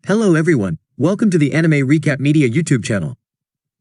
Hello everyone, welcome to the Anime Recap Media YouTube channel.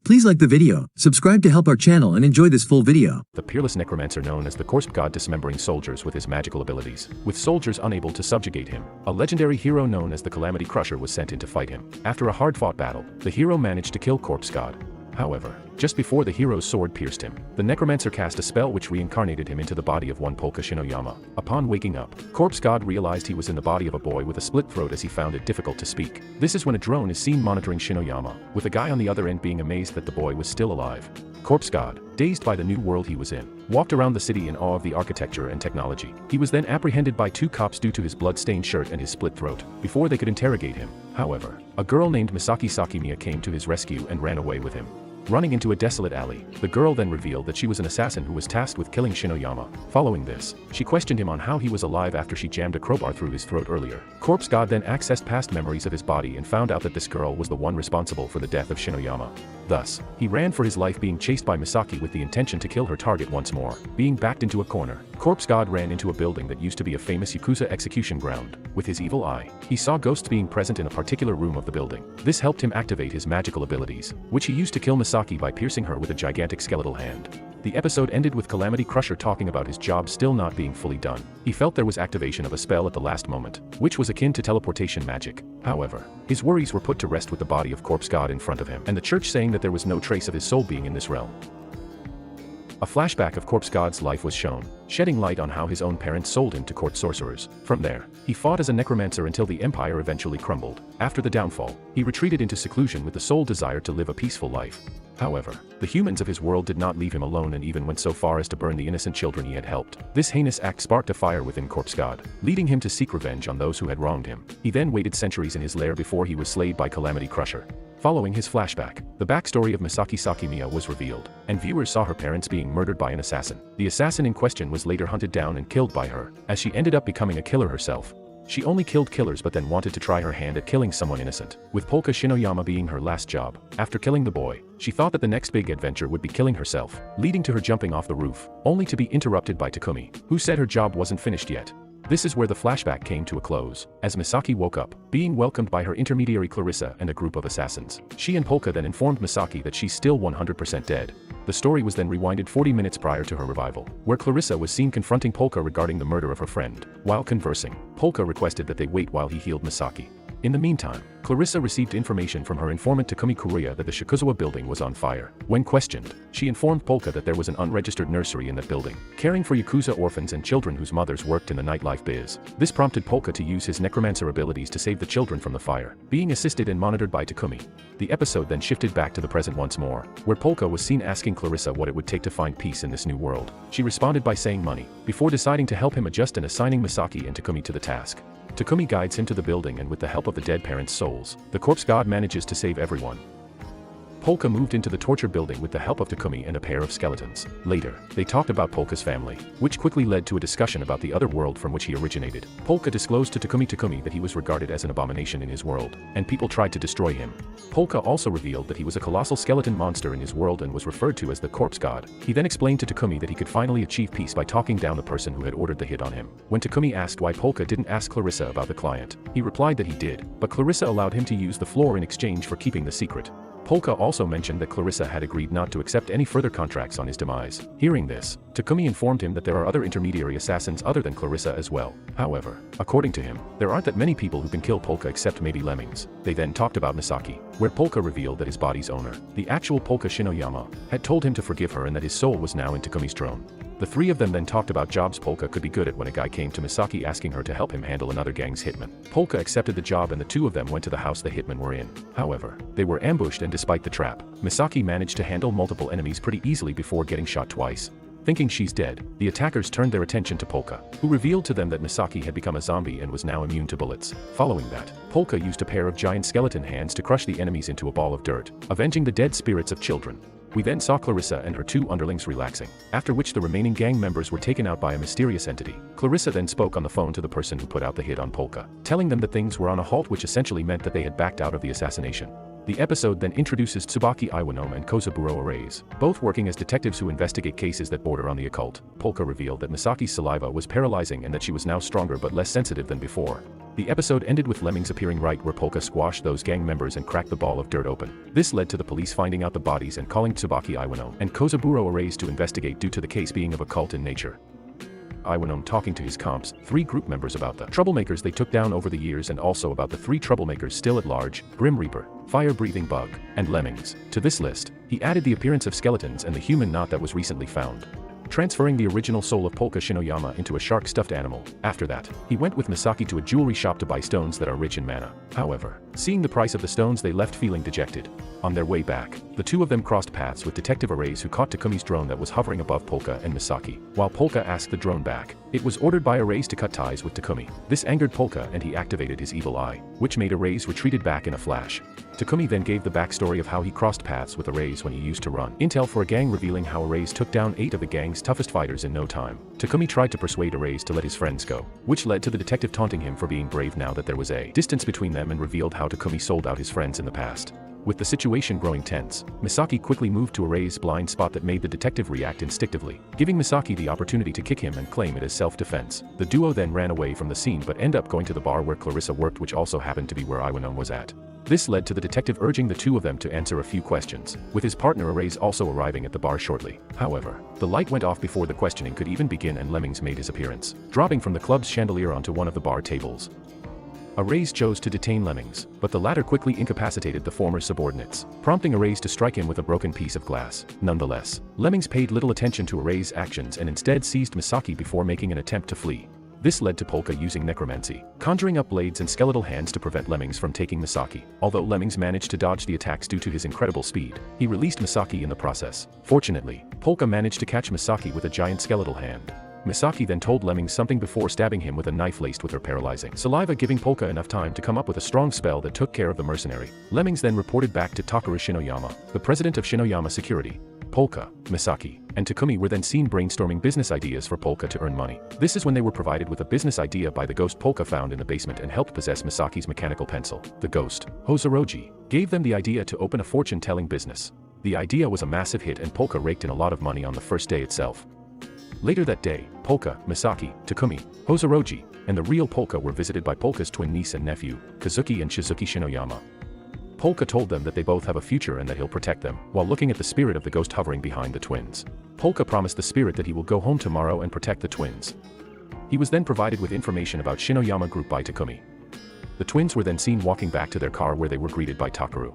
Please like the video, subscribe to help our channel and enjoy this full video. The peerless necromancer known as the corpse god dismembering soldiers with his magical abilities. With soldiers unable to subjugate him, a legendary hero known as the Calamity Crusher was sent in to fight him. After a hard-fought battle, the hero managed to kill corpse god. However, just before the hero's sword pierced him, the necromancer cast a spell which reincarnated him into the body of one Polka Shinoyama. Upon waking up, corpse god realized he was in the body of a boy with a split throat as he found it difficult to speak. This is when a drone is seen monitoring Shinoyama, with a guy on the other end being amazed that the boy was still alive. Corpse god, dazed by the new world he was in, walked around the city in awe of the architecture and technology. He was then apprehended by two cops due to his blood-stained shirt and his split throat. Before they could interrogate him, however, a girl named Misaki Sakimiya came to his rescue and ran away with him. Running into a desolate alley, the girl then revealed that she was an assassin who was tasked with killing Shinoyama. Following this, she questioned him on how he was alive after she jammed a crowbar through his throat earlier. Corpse god then accessed past memories of his body and found out that this girl was the one responsible for the death of Shinoyama. Thus, he ran for his life, being chased by Misaki with the intention to kill her target once more. Being backed into a corner, corpse god ran into a building that used to be a famous Yakuza execution ground. With his evil eye, he saw ghosts being present in a particular room of the building. This helped him activate his magical abilities, which he used to kill Misaki by piercing her with a gigantic skeletal hand. The episode ended with Calamity Crusher talking about his job still not being fully done. He felt there was activation of a spell at the last moment, which was akin to teleportation magic. However, his worries were put to rest with the body of corpse god in front of him, and the church saying that there was no trace of his soul being in this realm. A flashback of corpse god's life was shown, shedding light on how his own parents sold him to court sorcerers. From there, he fought as a necromancer until the empire eventually crumbled. After the downfall, he retreated into seclusion with the sole desire to live a peaceful life. However, the humans of his world did not leave him alone and even went so far as to burn the innocent children he had helped. This heinous act sparked a fire within corpse god, leading him to seek revenge on those who had wronged him. He then waited centuries in his lair before he was slayed by Calamity Crusher. Following his flashback, the backstory of Misaki Sakimiya was revealed, and viewers saw her parents being murdered by an assassin. The assassin in question was later hunted down and killed by her, as she ended up becoming a killer herself. She only killed killers but then wanted to try her hand at killing someone innocent, with Polka Shinoyama being her last job. After killing the boy, she thought that the next big adventure would be killing herself, leading to her jumping off the roof, only to be interrupted by Takumi, who said her job wasn't finished yet. This is where the flashback came to a close, as Misaki woke up, being welcomed by her intermediary Clarissa and a group of assassins. She and Polka then informed Misaki that she's still 100% dead. The story was then rewinded 40 minutes prior to her revival, where Clarissa was seen confronting Polka regarding the murder of her friend. While conversing, Polka requested that they wait while he healed Misaki. In the meantime, Clarissa received information from her informant Takumi Kuruya that the Shikuzawa building was on fire. When questioned, she informed Polka that there was an unregistered nursery in that building, caring for Yakuza orphans and children whose mothers worked in the nightlife biz. This prompted Polka to use his necromancer abilities to save the children from the fire, being assisted and monitored by Takumi. The episode then shifted back to the present once more, where Polka was seen asking Clarissa what it would take to find peace in this new world. She responded by saying money, before deciding to help him adjust and assigning Misaki and Takumi to the task. Takumi guides him to the building, and with the help of the dead parents' souls, the corpse god manages to save everyone. Polka moved into the torture building with the help of Takumi and a pair of skeletons. Later, they talked about Polka's family, which quickly led to a discussion about the other world from which he originated. Polka disclosed to Takumi that he was regarded as an abomination in his world, and people tried to destroy him. Polka also revealed that he was a colossal skeleton monster in his world and was referred to as the corpse god. He then explained to Takumi that he could finally achieve peace by talking down the person who had ordered the hit on him. When Takumi asked why Polka didn't ask Clarissa about the client, he replied that he did, but Clarissa allowed him to use the floor in exchange for keeping the secret. Polka also mentioned that Clarissa had agreed not to accept any further contracts on his demise. Hearing this, Takumi informed him that there are other intermediary assassins other than Clarissa as well. However, according to him, there aren't that many people who can kill Polka except maybe lemmings. They then talked about Misaki, where Polka revealed that his body's owner, the actual Polka Shinoyama, had told him to forgive her and that his soul was now in Takumi's throne. The three of them then talked about jobs Polka could be good at when a guy came to Misaki asking her to help him handle another gang's hitman. Polka accepted the job and the two of them went to the house the hitmen were in. However, they were ambushed, and despite the trap, Misaki managed to handle multiple enemies pretty easily before getting shot twice. Thinking she's dead, the attackers turned their attention to Polka, who revealed to them that Misaki had become a zombie and was now immune to bullets. Following that, Polka used a pair of giant skeleton hands to crush the enemies into a ball of dirt, avenging the dead spirits of children. We then saw Clarissa and her two underlings relaxing, after which the remaining gang members were taken out by a mysterious entity. Clarissa then spoke on the phone to the person who put out the hit on Polka, telling them that things were on a halt, which essentially meant that they had backed out of the assassination. The episode then introduces Tsubaki Iwanome and Kozaburo Arase, both working as detectives who investigate cases that border on the occult. Polka revealed that Misaki's saliva was paralyzing and that she was now stronger but less sensitive than before. The episode ended with Lemmings appearing right where Polka squashed those gang members and cracked the ball of dirt open. This led to the police finding out the bodies and calling Tsubaki Iwanome and Kozaburo Arase to investigate due to the case being of occult in nature. Iwanome talking to his comps, 3 group members about the troublemakers they took down over the years and also about the 3 troublemakers still at large, Grim Reaper, Fire-Breathing Bug, and Lemmings. To this list, he added the appearance of skeletons and the human knot that was recently found, transferring the original soul of Polka Shinoyama into a shark stuffed animal. After that, he went with Misaki to a jewelry shop to buy stones that are rich in mana. However, seeing the price of the stones, they left feeling dejected. On their way back, the 2 of them crossed paths with Detective Arase, who caught Takumi's drone that was hovering above Polka and Misaki. While Polka asked the drone back, it was ordered by Arase to cut ties with Takumi. This angered Polka and he activated his evil eye, which made Arase retreated back in a flash. Takumi then gave the backstory of how he crossed paths with Arase when he used to run intel for a gang, revealing how Arase took down 8 of the gang's toughest fighters in no time. Takumi tried to persuade Arase to let his friends go, which led to the detective taunting him for being brave now that there was a distance between them, and revealed how Takumi sold out his friends in the past. With the situation growing tense, Misaki quickly moved to Arase's blind spot that made the detective react instinctively, giving Misaki the opportunity to kick him and claim it as self-defense. The duo then ran away from the scene but end up going to the bar where Clarissa worked, which also happened to be where Iwanome was at. This led to the detective urging the 2 of them to answer a few questions, with his partner Arase also arriving at the bar shortly. However, the light went off before the questioning could even begin and Lemmings made his appearance, dropping from the club's chandelier onto one of the bar tables. Arase chose to detain Lemmings, but the latter quickly incapacitated the former subordinates, prompting Arase to strike him with a broken piece of glass. Nonetheless, Lemmings paid little attention to Arase's actions and instead seized Misaki before making an attempt to flee. This led to Polka using necromancy, conjuring up blades and skeletal hands to prevent Lemmings from taking Misaki. Although Lemmings managed to dodge the attacks due to his incredible speed, he released Misaki in the process. Fortunately, Polka managed to catch Misaki with a giant skeletal hand. Misaki then told Lemmings something before stabbing him with a knife laced with her paralyzing saliva, giving Polka enough time to come up with a strong spell that took care of the mercenary. Lemmings then reported back to Takeru Shinoyama, the president of Shinoyama Security. Polka, Misaki, and Takumi were then seen brainstorming business ideas for Polka to earn money. This is when they were provided with a business idea by the ghost Polka found in the basement and helped possess Misaki's mechanical pencil. The ghost, Hozoroji, gave them the idea to open a fortune-telling business. The idea was a massive hit and Polka raked in a lot of money on the first day itself. Later that day, Polka, Misaki, Takumi, Hozoroji, and the real Polka were visited by Polka's twin niece and nephew, Kazuki and Shizuki Shinoyama. Polka told them that they both have a future and that he'll protect them, while looking at the spirit of the ghost hovering behind the twins. Polka promised the spirit that he will go home tomorrow and protect the twins. He was then provided with information about Shinoyama Group by Takumi. The twins were then seen walking back to their car where they were greeted by Takeru.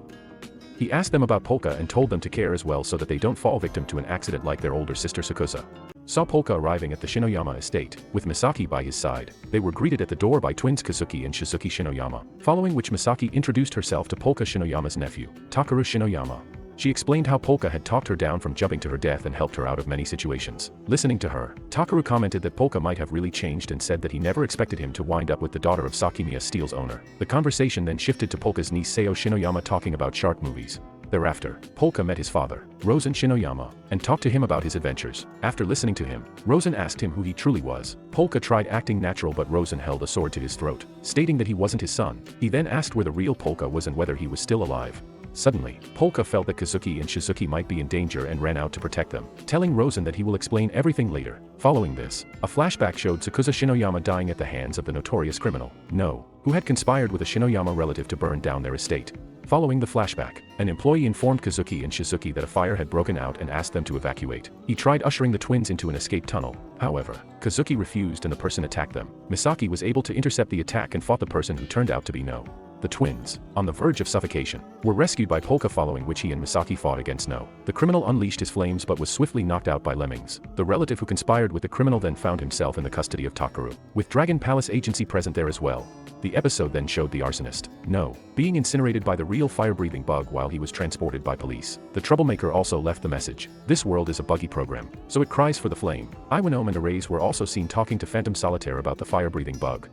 He asked them about Polka and told them to care as well so that they don't fall victim to an accident like their older sister Sakusa. Saw Polka arriving at the Shinoyama estate, with Misaki by his side. They were greeted at the door by twins Kazuki and Shizuki Shinoyama, following which Misaki introduced herself to Polka Shinoyama's nephew, Takeru Shinoyama. She explained how Polka had talked her down from jumping to her death and helped her out of many situations. Listening to her, Takeru commented that Polka might have really changed and said that he never expected him to wind up with the daughter of Sakimiya Steel's owner. The conversation then shifted to Polka's niece Seo Shinoyama talking about shark movies. Thereafter, Polka met his father, Rosen Shinoyama, and talked to him about his adventures. After listening to him, Rosen asked him who he truly was. Polka tried acting natural but Rosen held a sword to his throat, stating that he wasn't his son. He then asked where the real Polka was and whether he was still alive. Suddenly, Polka felt that Kazuki and Shizuki might be in danger and ran out to protect them, telling Rosen that he will explain everything later. Following this, a flashback showed Sakusa Shinoyama dying at the hands of the notorious criminal, No, who had conspired with a Shinoyama relative to burn down their estate. Following the flashback, an employee informed Kazuki and Shizuki that a fire had broken out and asked them to evacuate. He tried ushering the twins into an escape tunnel. However, Kazuki refused and the person attacked them. Misaki was able to intercept the attack and fought the person who turned out to be No. The twins, on the verge of suffocation, were rescued by Polka, following which he and Misaki fought against No. The criminal unleashed his flames but was swiftly knocked out by Lemmings. The relative who conspired with the criminal then found himself in the custody of Takeru, with Dragon Palace agency present there as well. The episode then showed the arsonist, No, being incinerated by the real fire-breathing bug while he was transported by police. The troublemaker also left the message, "This world is a buggy program, so it cries for the flame." Iwanome and Arase were also seen talking to Phantom Solitaire about the fire-breathing bug.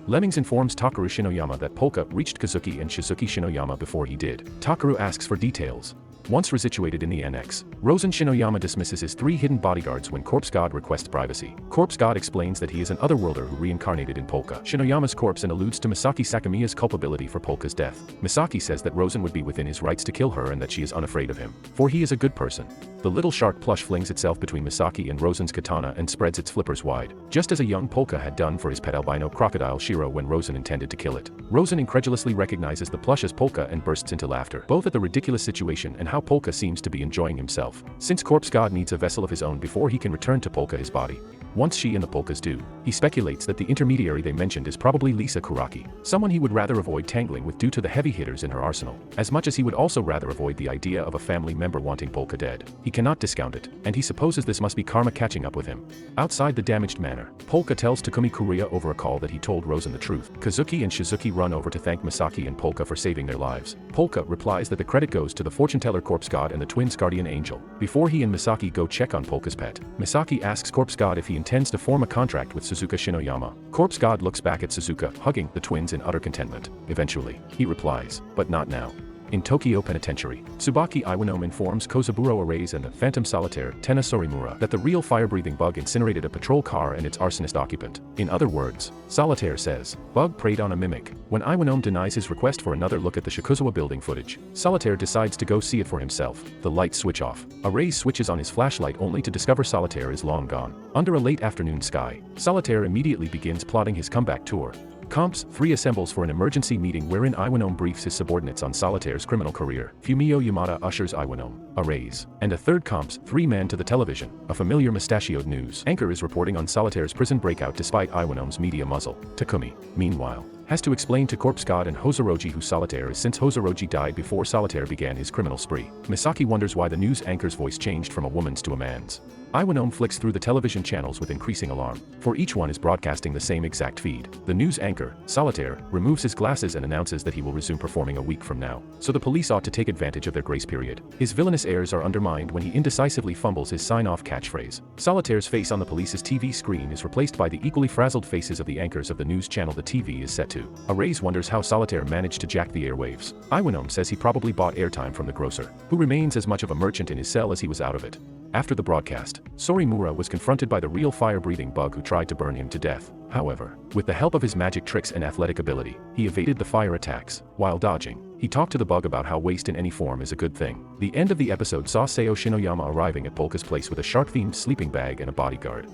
Lemmings informs Takeru Shinoyama that Polka reached Kazuki and Shizuki Shinoyama before he did. Takeru asks for details. Once resituated in the annex, Rosen Shinoyama dismisses his 3 hidden bodyguards when Corpse God requests privacy. Corpse God explains that he is an otherworlder who reincarnated in Polka Shinoyama's corpse and alludes to Misaki Sakamiya's culpability for Polka's death. Misaki says that Rosen would be within his rights to kill her and that she is unafraid of him, for he is a good person. The little shark plush flings itself between Misaki and Rosen's katana and spreads its flippers wide, just as a young Polka had done for his pet albino crocodile Shiro when Rosen intended to kill it. Rosen incredulously recognizes the plush as Polka and bursts into laughter, both at the ridiculous situation and how Polka seems to be enjoying himself. Since Corpse God needs a vessel of his own before he can return to Polka his body, once she and the Polkas do, he speculates that the intermediary they mentioned is probably Lisa Kuraki, someone he would rather avoid tangling with due to the heavy hitters in her arsenal, as much as he would also rather avoid the idea of a family member wanting Polka dead. He cannot discount it, and he supposes this must be karma catching up with him. Outside the damaged manor, Polka tells Takumi Kuruya over a call that he told Rosen the truth. Kazuki and Shizuki run over to thank Misaki and Polka for saving their lives. Polka replies that the credit goes to the fortune teller Corpse God and the twins' guardian angel. Before he and Misaki go check on Polka's pet, Misaki asks Corpse God if he intends to form a contract with Suzuka Shinoyama. Corpse God looks back at Suzuka, hugging the twins in utter contentment. Eventually, he replies, but not now. In Tokyo Penitentiary, Tsubaki Iwanome informs Kozaburo Arrays and the Phantom Solitaire, Tena Sorimura, that the real fire-breathing bug incinerated a patrol car and its arsonist occupant. In other words, Solitaire says, bug preyed on a mimic. When Iwanome denies his request for another look at the Shikuzawa building footage, Solitaire decides to go see it for himself. The lights switch off. Arrays switches on his flashlight only to discover Solitaire is long gone. Under a late afternoon sky, Solitaire immediately begins plotting his comeback tour. Comps 3 assembles for an emergency meeting wherein Iwanome briefs his subordinates on Solitaire's criminal career. Fumio Yamada ushers Iwanome, Arrays, and a third Comps 3 man to the television. A familiar mustachioed news anchor is reporting on Solitaire's prison breakout despite Iwanome's media muzzle. Takumi, meanwhile, has to explain to Corpse God and Hosoroji who Solitaire is since Hosoroji died before Solitaire began his criminal spree. Misaki wonders why the news anchor's voice changed from a woman's to a man's. Iwanome flicks through the television channels with increasing alarm, for each one is broadcasting the same exact feed. The news anchor, Solitaire, removes his glasses and announces that he will resume performing a week from now, so the police ought to take advantage of their grace period. His villainous airs are undermined when he indecisively fumbles his sign-off catchphrase. Solitaire's face on the police's TV screen is replaced by the equally frazzled faces of the anchors of the news channel the TV is set to. Arrays wonders how Solitaire managed to jack the airwaves. Iwanome says he probably bought airtime from the grocer, who remains as much of a merchant in his cell as he was out of it. After the broadcast, Sorimura was confronted by the real fire-breathing bug who tried to burn him to death. However, with the help of his magic tricks and athletic ability, he evaded the fire attacks. While dodging, he talked to the bug about how waste in any form is a good thing. The end of the episode saw Seo Shinoyama arriving at Polka's place with a shark-themed sleeping bag and a bodyguard.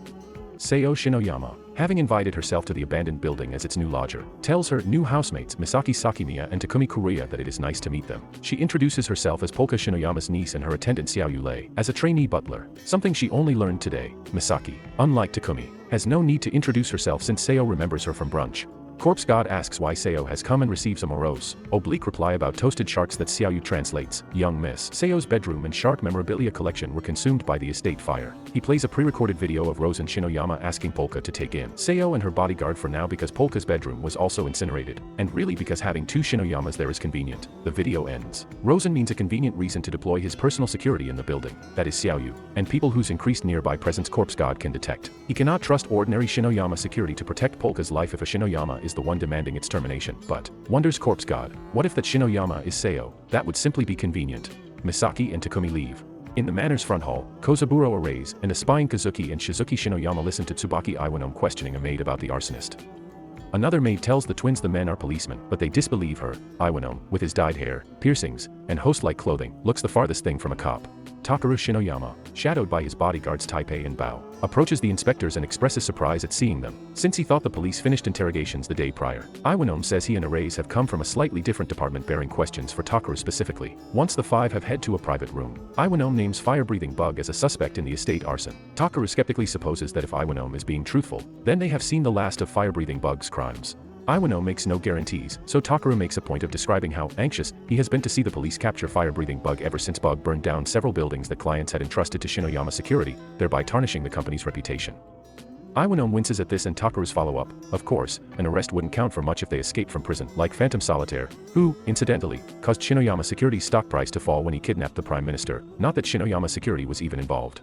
Seo Shinoyama, having invited herself to the abandoned building as its new lodger, tells her new housemates Misaki Sakimiya and Takumi Kuruya that it is nice to meet them. She introduces herself as Polka Shinoyama's niece and her attendant Xiao Yulei as a trainee butler, something she only learned today. Misaki, unlike Takumi, has no need to introduce herself since Seo remembers her from brunch. Corpse God asks why Seo has come and receives a morose, oblique reply about toasted sharks that Xiaoyu translates. Young Miss Seo's bedroom and shark memorabilia collection were consumed by the estate fire. He plays a pre-recorded video of Rosen Shinoyama asking Polka to take in Seo and her bodyguard for now because Polka's bedroom was also incinerated, and really because having 2 Shinoyamas there is convenient. The video ends. Rosen means a convenient reason to deploy his personal security in the building, that is Xiaoyu, and people whose increased nearby presence Corpse God can detect. He cannot trust ordinary Shinoyama security to protect Polka's life if a Shinoyama is the one demanding its termination. But, wonders Corpse God, what if that Shinoyama is Seo? That would simply be convenient. Misaki and Takumi leave. In the manor's front hall, Kozaburo Arrays and a spying Kazuki and Shizuki Shinoyama listen to Tsubaki Iwanome questioning a maid about the arsonist. Another maid tells the twins the men are policemen, but they disbelieve her. Iwanome, with his dyed hair, piercings, and host-like clothing, looks the farthest thing from a cop. Takaru Shinoyama, shadowed by his bodyguards Taipei and Bao, approaches the inspectors and expresses surprise at seeing them, since he thought the police finished interrogations the day prior. Iwanome says he and Arrays have come from a slightly different department bearing questions for Takaru specifically. Once the 5 have head to a private room, Iwanome names fire-breathing bug as a suspect in the estate arson. Takaru skeptically supposes that if Iwanome is being truthful, then they have seen the last of fire-breathing bug's crimes. Iwanome makes no guarantees, so Takaru makes a point of describing how anxious he has been to see the police capture fire-breathing bug ever since Bug burned down several buildings that clients had entrusted to Shinoyama security, thereby tarnishing the company's reputation. Iwanome winces at this and Takaru's follow-up. Of course, an arrest wouldn't count for much if they escaped from prison, like Phantom Solitaire, who, incidentally, caused Shinoyama Security's stock price to fall when he kidnapped the Prime Minister, not that Shinoyama Security was even involved.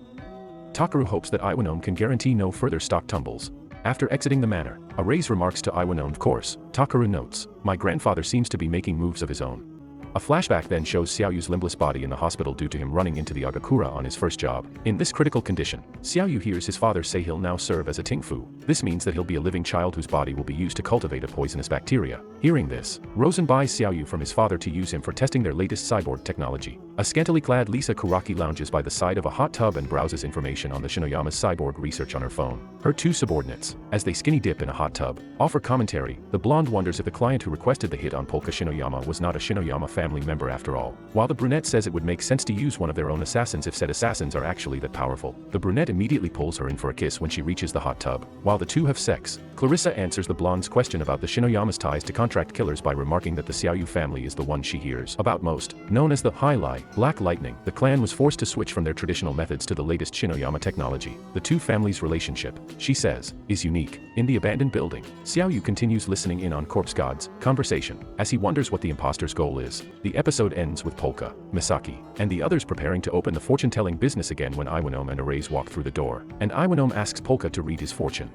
Takaru hopes that Iwanome can guarantee no further stock tumbles. After exiting the manor, Arrays remarks to Iwanome, of course. Takaru notes, my grandfather seems to be making moves of his own. A flashback then shows Xiaoyu's limbless body in the hospital due to him running into the Agakura on his first job. In this critical condition, Xiaoyu hears his father say he'll now serve as a Tingfu. This means that he'll be a living child whose body will be used to cultivate a poisonous bacteria. Hearing this, Rosen buys Xiaoyu from his father to use him for testing their latest cyborg technology. A scantily clad Lisa Kuraki lounges by the side of a hot tub and browses information on the Shinoyama's cyborg research on her phone. Her two subordinates, as they skinny dip in a hot tub, offer commentary. The blonde wonders if the client who requested the hit on Polka Shinoyama was not a Shinoyama family member after all, while the brunette says it would make sense to use one of their own assassins if said assassins are actually that powerful. The brunette immediately pulls her in for a kiss when she reaches the hot tub. While the two have sex, Clarissa answers the blonde's question about the Shinoyama's ties to contract killers by remarking that the Xiaoyu family is the one she hears about most. Known as the High Lie, Black Lightning, the clan was forced to switch from their traditional methods to the latest Shinoyama technology. The two families' relationship, she says, is unique. In the abandoned building, Xiaoyu continues listening in on Corpse God's conversation as he wonders what the imposter's goal is. The episode ends with Polka, Misaki, and the others preparing to open the fortune-telling business again when Iwanome and Arrays walk through the door, and Iwanome asks Polka to read his fortune.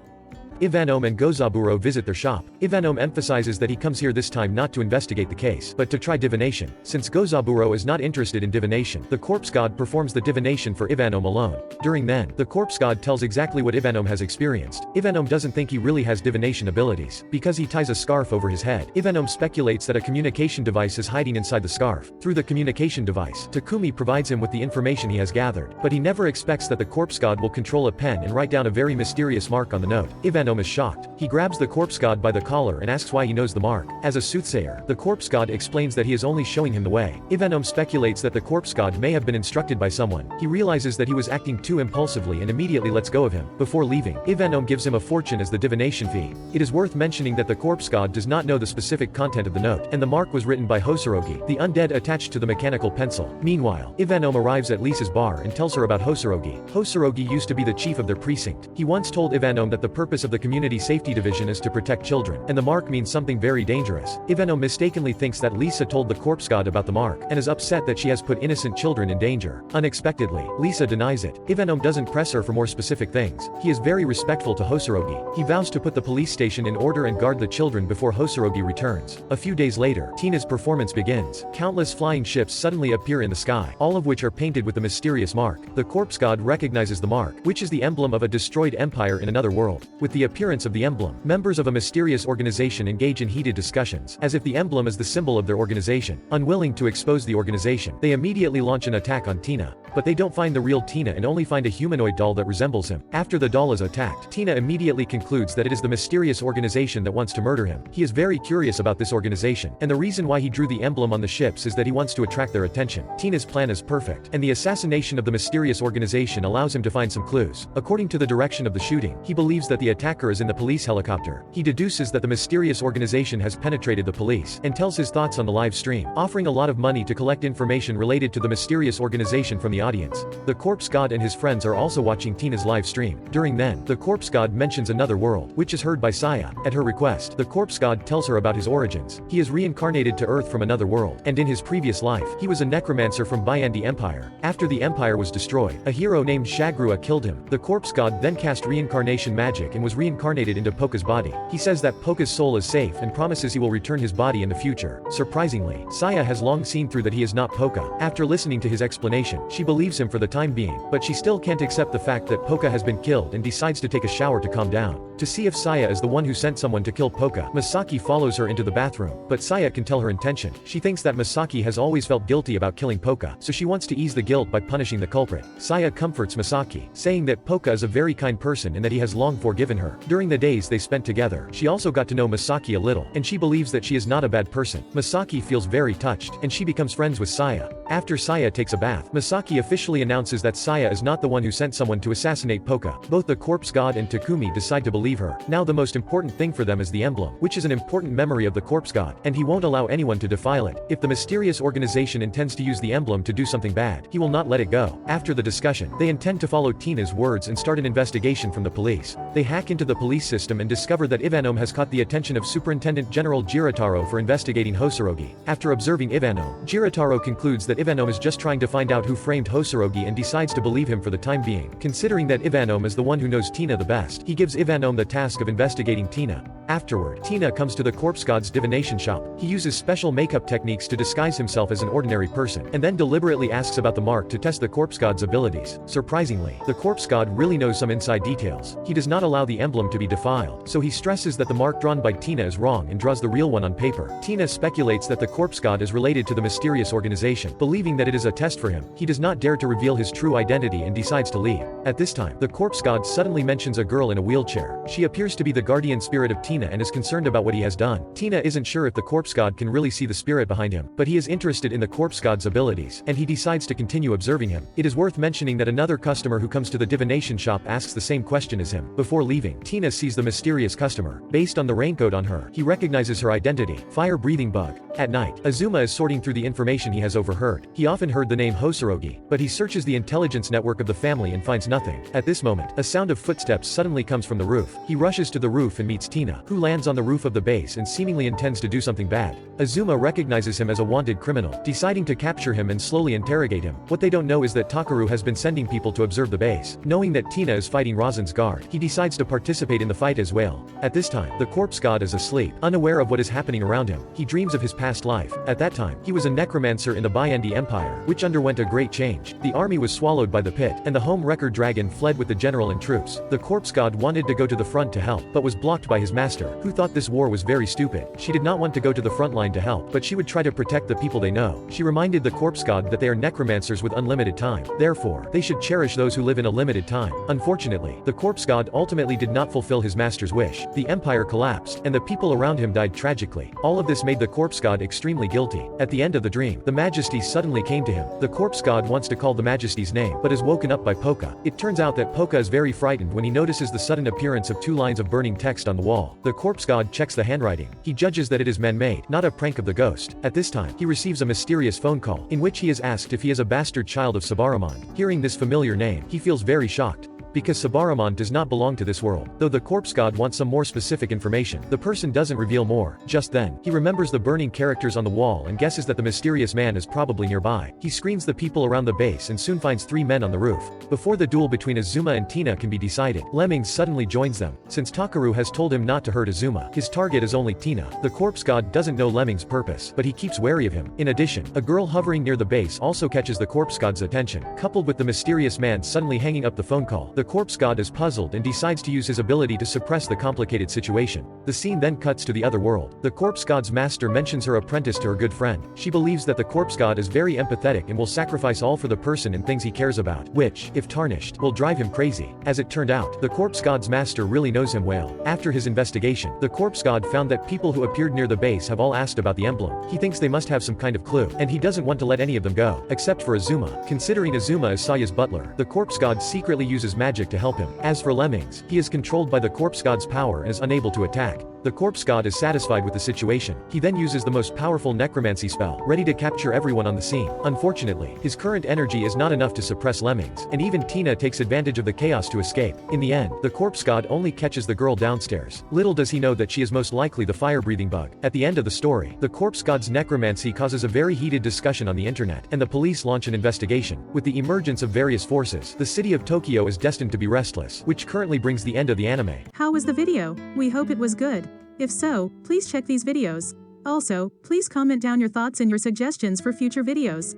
Ivanome and Gozaburo visit their shop. Ivanome emphasizes that he comes here this time not to investigate the case, but to try divination. Since Gozaburo is not interested in divination, the corpse god performs the divination for Ivanome alone. During then, the corpse god tells exactly what Ivanome has experienced. Ivanome doesn't think he really has divination abilities, because he ties a scarf over his head. Ivanome speculates that a communication device is hiding inside the scarf. Through the communication device, Takumi provides him with the information he has gathered, but he never expects that the corpse god will control a pen and write down a very mysterious mark on the note. Ivanome is shocked. He grabs the corpse god by the collar and asks why he knows the mark. As a soothsayer, the corpse god explains that he is only showing him the way. Ivanome speculates that the corpse god may have been instructed by someone. He realizes that he was acting too impulsively and immediately lets go of him. Before leaving, Ivanome gives him a fortune as the divination fee. It is worth mentioning that the corpse god does not know the specific content of the note, and the mark was written by Hosorugi, the undead attached to the mechanical pencil. Meanwhile, Ivanome arrives at Lisa's bar and tells her about Hosorugi. Hosorugi used to be the chief of their precinct. He once told Ivanome that the purpose of the community safety division is to protect children, and the mark means something very dangerous. Ivanome mistakenly thinks that Lisa told the corpse god about the mark, and is upset that she has put innocent children in danger. Unexpectedly, Lisa denies it. Ivanome doesn't press her for more specific things. He is very respectful to Hosorugi. He vows to put the police station in order and guard the children before Hosorugi returns. A few days later, Tina's performance begins. Countless flying ships suddenly appear in the sky, all of which are painted with the mysterious mark. The corpse god recognizes the mark, which is the emblem of a destroyed empire in another world. With the appearance of the emblem, members of a mysterious organization engage in heated discussions, as if the emblem is the symbol of their organization. Unwilling to expose the organization, they immediately launch an attack on Tina. But they don't find the real Tina and only find a humanoid doll that resembles him. After the doll is attacked, Tina immediately concludes that it is the mysterious organization that wants to murder him. He is very curious about this organization, and the reason why he drew the emblem on the ships is that he wants to attract their attention. Tina's plan is perfect, and the assassination of the mysterious organization allows him to find some clues. According to the direction of the shooting, he believes that the attacker is in the police helicopter. He deduces that the mysterious organization has penetrated the police, and tells his thoughts on the live stream, offering a lot of money to collect information related to the mysterious organization from the audience. The corpse god and his friends are also watching Tina's live stream. During then, the corpse god mentions another world, which is heard by Saya. At her request, the corpse god tells her about his origins. He is reincarnated to Earth from another world, and in his previous life, he was a necromancer from Byandi Empire. After the empire was destroyed, a hero named Shagrua killed him. The corpse god then cast reincarnation magic and was reincarnated into Polka's body. He says that Polka's soul is safe and promises he will return his body in the future. Surprisingly, Saya has long seen through that he is not Polka. After listening to his explanation, she believes him for the time being, but she still can't accept the fact that Polka has been killed and decides to take a shower to calm down. To see if Saya is the one who sent someone to kill Polka, Misaki follows her into the bathroom, but Saya can tell her intention. She thinks that Misaki has always felt guilty about killing Polka, so she wants to ease the guilt by punishing the culprit. Saya comforts Misaki, saying that Polka is a very kind person and that he has long forgiven her. During the days they spent together, she also got to know Misaki a little, and she believes that she is not a bad person. Misaki feels very touched, and she becomes friends with Saya. After Saya takes a bath, Misaki officially announces that Saya is not the one who sent someone to assassinate Polka. Both the corpse god and Takumi decide to believe her. Now the most important thing for them is the emblem, which is an important memory of the corpse god, and he won't allow anyone to defile it. If the mysterious organization intends to use the emblem to do something bad, he will not let it go. After the discussion, they intend to follow Tina's words and start an investigation from the police. They hack into the police system and discover that Ivanome has caught the attention of Superintendent General Jirataro for investigating Hosorugi. After observing Ivanome, Jirataro concludes that that Ivanome is just trying to find out who framed Hosorogi and decides to believe him for the time being. Considering that Ivanome is the one who knows Tina the best, he gives Ivanome the task of investigating Tina. Afterward, Tina comes to the corpse god's divination shop. He uses special makeup techniques to disguise himself as an ordinary person, and then deliberately asks about the mark to test the corpse god's abilities. Surprisingly, the corpse god really knows some inside details. He does not allow the emblem to be defiled, so he stresses that the mark drawn by Tina is wrong and draws the real one on paper. Tina speculates that the corpse god is related to the mysterious organization. Believing that it is a test for him, he does not dare to reveal his true identity and decides to leave. At this time, the corpse god suddenly mentions a girl in a wheelchair. She appears to be the guardian spirit of Tina and is concerned about what he has done. Tina isn't sure if the corpse god can really see the spirit behind him, but he is interested in the corpse god's abilities, and he decides to continue observing him. It is worth mentioning that another customer who comes to the divination shop asks the same question as him. Before leaving, Tina sees the mysterious customer. Based on the raincoat on her, he recognizes her identity: fire-breathing bug. At night, Azuma is sorting through the information he has overheard. He often heard the name Hosorogi, but he searches the intelligence network of the family and finds nothing. At this moment, a sound of footsteps suddenly comes from the roof. He rushes to the roof and meets Tina, who lands on the roof of the base and seemingly intends to do something bad. Azuma recognizes him as a wanted criminal, deciding to capture him and slowly interrogate him. What they don't know is that Takaru has been sending people to observe the base. Knowing that Tina is fighting Rasen's guard, he decides to participate in the fight as well. At this time, the corpse god is asleep, unaware of what is happening around him. He dreams of his past life. At that time, he was a necromancer in the Byendi Empire, which underwent a great change. The army was swallowed by the pit, and the home wrecker dragon fled with the general and troops. The corpse god wanted to go to the front to help, but was blocked by his master, who thought this war was very stupid. She did not want to go to the front line to help, but she would try to protect the people they know. She reminded the corpse god that they are necromancers with unlimited time. Therefore, they should cherish those who live in a limited time. Unfortunately, the corpse god ultimately did not fulfill his master's wish. The empire collapsed, and the people around him died tragically. All of this made the corpse god extremely guilty. At the end of the dream, the Majesty suddenly came to him. The corpse god wants to call the Majesty's name, but is woken up by Poka. It turns out that Poka is very frightened when he notices the sudden appearance of 2 lines of burning text on the wall. The corpse god checks the handwriting. He judges that it is man-made, not a prank of the ghost. At this time, he receives a mysterious phone call, in which he is asked if he is a bastard child of Sabaramon. Hearing this familiar name, he feels very shocked, because Sabaramon does not belong to this world. Though the corpse god wants some more specific information, the person doesn't reveal more. Just then, he remembers the burning characters on the wall and guesses that the mysterious man is probably nearby. He screens the people around the base and soon finds 3 men on the roof. Before the duel between Azuma and Tina can be decided, Lemmings suddenly joins them. Since Takaru has told him not to hurt Azuma, his target is only Tina. The corpse god doesn't know Lemmings' purpose, but he keeps wary of him. In addition, a girl hovering near the base also catches the corpse god's attention. Coupled with the mysterious man suddenly hanging up the phone call, the corpse god is puzzled and decides to use his ability to suppress the complicated situation. The scene then cuts to the other world. The corpse god's master mentions her apprentice to her good friend. She believes that the corpse god is very empathetic and will sacrifice all for the person and things he cares about, which, if tarnished, will drive him crazy. As it turned out, the corpse god's master really knows him well. After his investigation, the corpse god found that people who appeared near the base have all asked about the emblem. He thinks they must have some kind of clue, and he doesn't want to let any of them go, except for Azuma. Considering Azuma is Saya's butler, the corpse god secretly uses magic to help him. As for Lemmings, he is controlled by the corpse god's power and is unable to attack. The corpse god is satisfied with the situation. He then uses the most powerful necromancy spell, ready to capture everyone on the scene. Unfortunately, his current energy is not enough to suppress Lemmings, and even Tina takes advantage of the chaos to escape. In the end, the corpse god only catches the girl downstairs. Little does he know that she is most likely the fire-breathing bug. At the end of the story, the corpse god's necromancy causes a very heated discussion on the internet, and the police launch an investigation. With the emergence of various forces, the city of Tokyo is destined to be restless, which currently brings the end of the anime. How was the video? We hope it was good. If so, please check these videos. Also, please comment down your thoughts and your suggestions for future videos.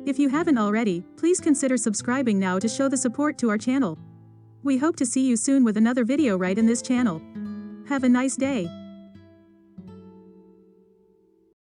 If you haven't already, please consider subscribing now to show the support to our channel. We hope to see you soon with another video right in this channel. Have a nice day.